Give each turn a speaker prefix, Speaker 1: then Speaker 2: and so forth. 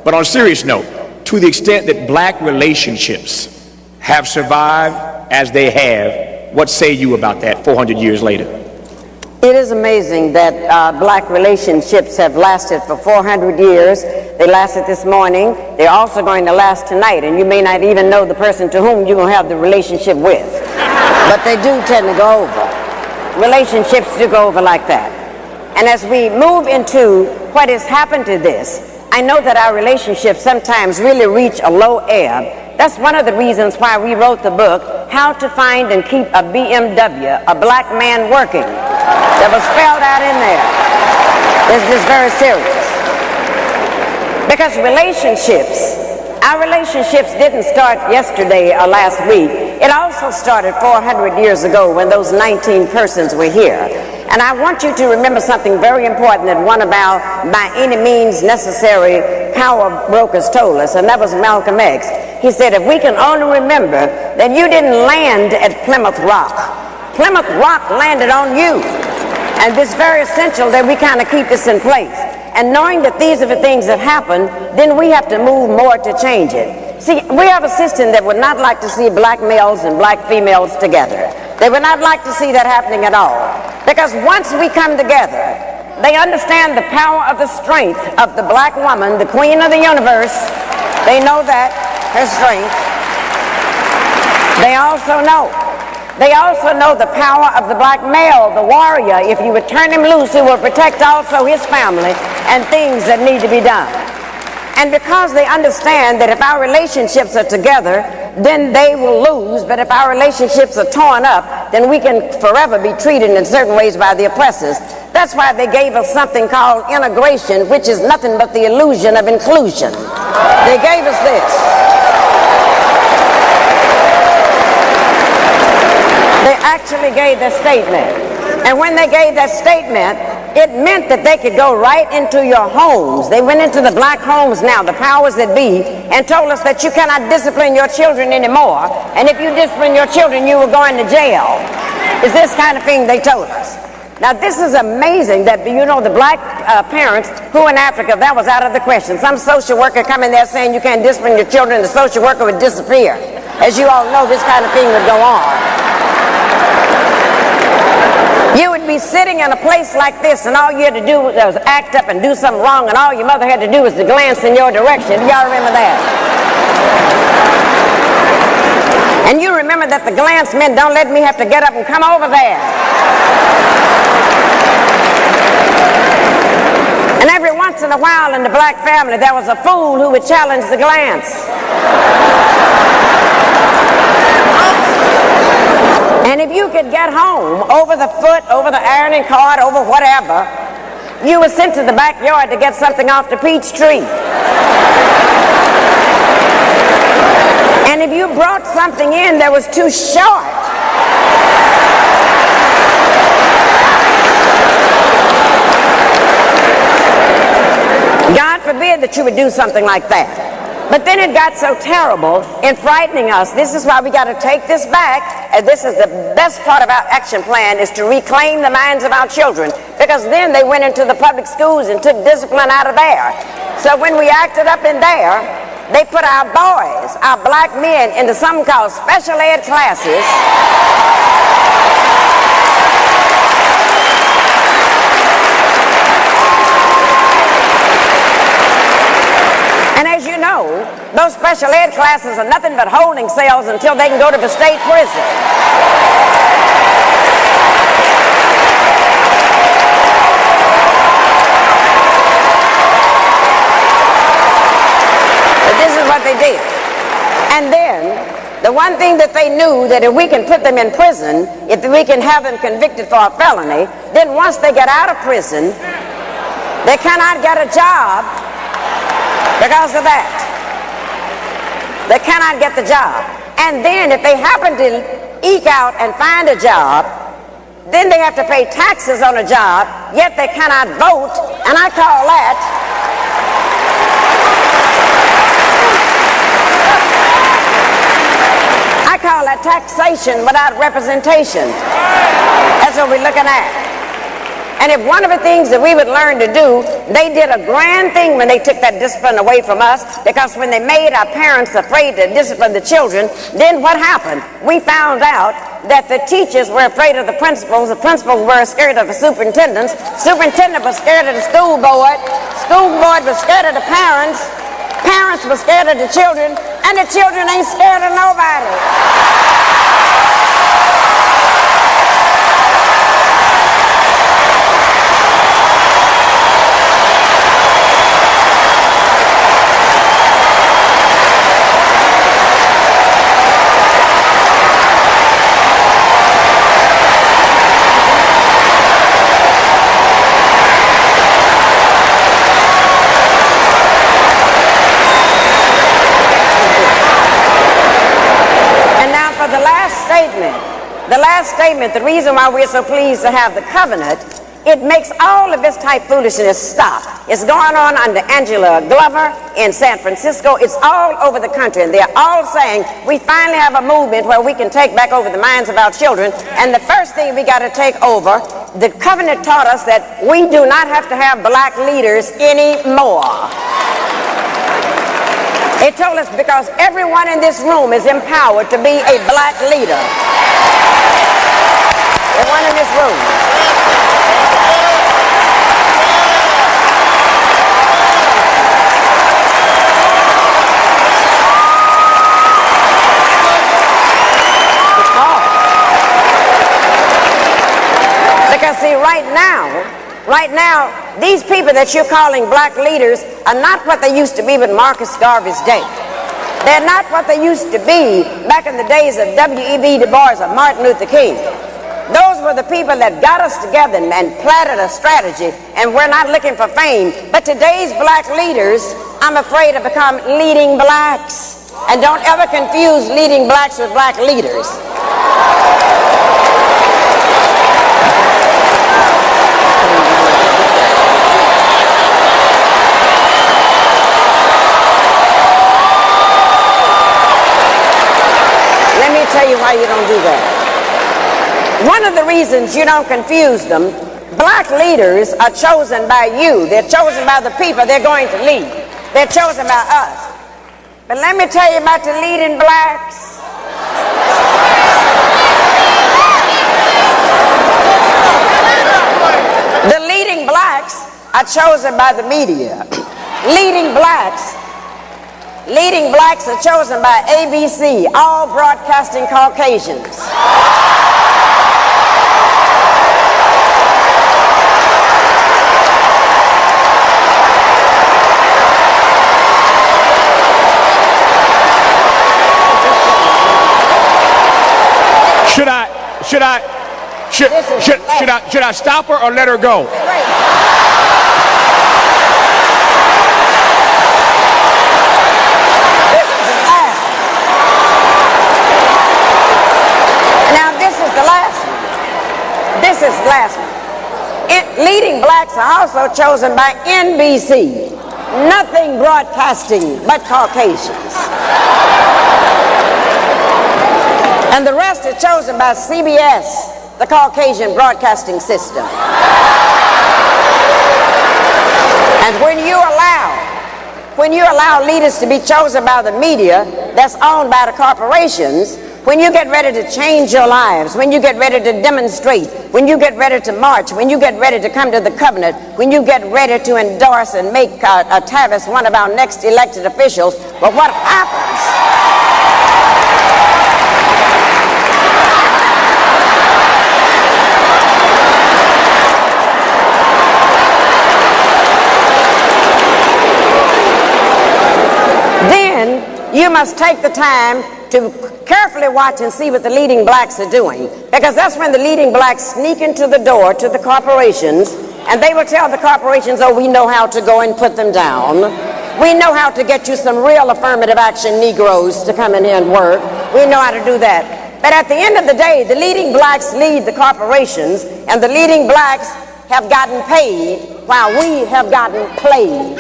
Speaker 1: But on a serious note, to the extent that black relationships have survived as they have, what say you about that 400 years later?
Speaker 2: It is amazing that black relationships have lasted for 400 years. They lasted this morning. They're also going to last tonight, and you may not even know the person to whom you're going to have the relationship with. But they do tend to go over. Relationships do go over like that. And as we move into what has happened to this, I know that our relationships sometimes really reach a low ebb. That's one of the reasons why we wrote the book, How to Find and Keep a BMW, a Black Man Working. That was spelled out in there. It's just very serious. Because our relationships didn't start yesterday or last week. It also started 400 years ago when those 19 persons were here. And I want you to remember something very important that one of our by any means necessary power brokers told us, and that was Malcolm X. He said, if we can only remember that you didn't land at Plymouth Rock. Plymouth Rock landed on you. And it's very essential that we kind of keep this in place. And knowing that these are the things that happen, then we have to move more to change it. See, we have a system that would not like to see black males and black females together. They would not like to see that happening at all. Because once we come together, they understand the power of the strength of the black woman, the queen of the universe. They know that, her strength. They also know the power of the black male, the warrior. If you would turn him loose, he will protect also his family and things that need to be done. And because they understand that if our relationships are together, then they will lose. But if our relationships are torn up, then we can forever be treated in certain ways by the oppressors. That's why they gave us something called integration, which is nothing but the illusion of inclusion. They gave us this. They actually gave that statement. And when they gave that statement, it meant that they could go right into your homes. They went into the black homes now, the powers that be, and told us that you cannot discipline your children anymore. And if you discipline your children, you will go into jail. It's this kind of thing they told us. Now, this is amazing that, you know, the black parents who in Africa, that was out of the question. Some social worker come in there saying you can't discipline your children, the social worker would disappear. As you all know, this kind of thing would go on. You would be sitting in a place like this, and all you had to do was act up and do something wrong, and all your mother had to do was to glance in your direction. Y'all remember that? And you remember that the glance meant, don't let me have to get up and come over there. And every once in a while in the black family, there was a fool who would challenge the glance. And if you could get home over the foot, over the ironing cart, over whatever, you were sent to the backyard to get something off the peach tree. And if you brought something in that was too short, God forbid that you would do something like that. But then it got so terrible in frightening us. This is why we got to take this back. And this is the best part of our action plan, is to reclaim the minds of our children. Because then they went into the public schools and took discipline out of there. So when we acted up in there, they put our boys, our black men, into something called special ed classes. And as you know, those special ed classes are nothing but holding cells until they can go to the state prison. But this is what they did. And then, the one thing that they knew, that if we can put them in prison, if we can have them convicted for a felony, then once they get out of prison, they cannot get a job because of that. They cannot get the job. And then if they happen to eke out and find a job, then they have to pay taxes on a job, yet they cannot vote. And I call that taxation without representation. That's what we're looking at. And if one of the things that we would learn to do, they did a grand thing when they took that discipline away from us, because when they made our parents afraid to discipline the children, then what happened? We found out that the teachers were afraid of the principals were scared of the superintendent was scared of the school board was scared of the parents were scared of the children, and the children ain't scared of nobody. The last statement, the reason why we're so pleased to have the covenant, it makes all of this type foolishness stop. It's going on under Angela Glover in San Francisco. It's all over the country, and they're all saying we finally have a movement where we can take back over the minds of our children. And the first thing we got to take over, the covenant taught us that we do not have to have black leaders anymore. It told us because everyone in this room is empowered to be a black leader. Everyone in this room. Because see, right now, these people that you're calling black leaders are not what they used to be with Marcus Garvey's day. They're not what they used to be back in the days of W.E.B. Du Bois or Martin Luther King. Those were the people that got us together and planted a strategy, and we're not looking for fame. But today's black leaders, I'm afraid, have become leading blacks. And don't ever confuse leading blacks with black leaders. Let me tell you why you don't do that. One of the reasons you don't confuse them, black leaders are chosen by you. They're chosen by the people they're going to lead. They're chosen by us. But let me tell you about the leading blacks. The leading blacks are chosen by the media. Leading blacks are chosen by ABC, all broadcasting Caucasians.
Speaker 1: Should I stop her or let her go?
Speaker 2: Now this is the last one. Leading blacks are also chosen by NBC. Nothing broadcasting but Caucasians. And the rest are chosen by CBS, the Caucasian broadcasting system. And when you allow leaders to be chosen by the media that's owned by the corporations, when you get ready to change your lives, when you get ready to demonstrate, when you get ready to march, when you get ready to come to the covenant, when you get ready to endorse and make Tavis one of our next elected officials, but what happens? Then you must take the time to carefully watch and see what the leading blacks are doing, because that's when the leading blacks sneak into the door to the corporations, and they will tell the corporations, oh, we know how to go and put them down. We know how to get you some real affirmative action Negroes to come in here and work. We know how to do that. But at the end of the day, the leading blacks lead the corporations, and the leading blacks have gotten paid while we have gotten played.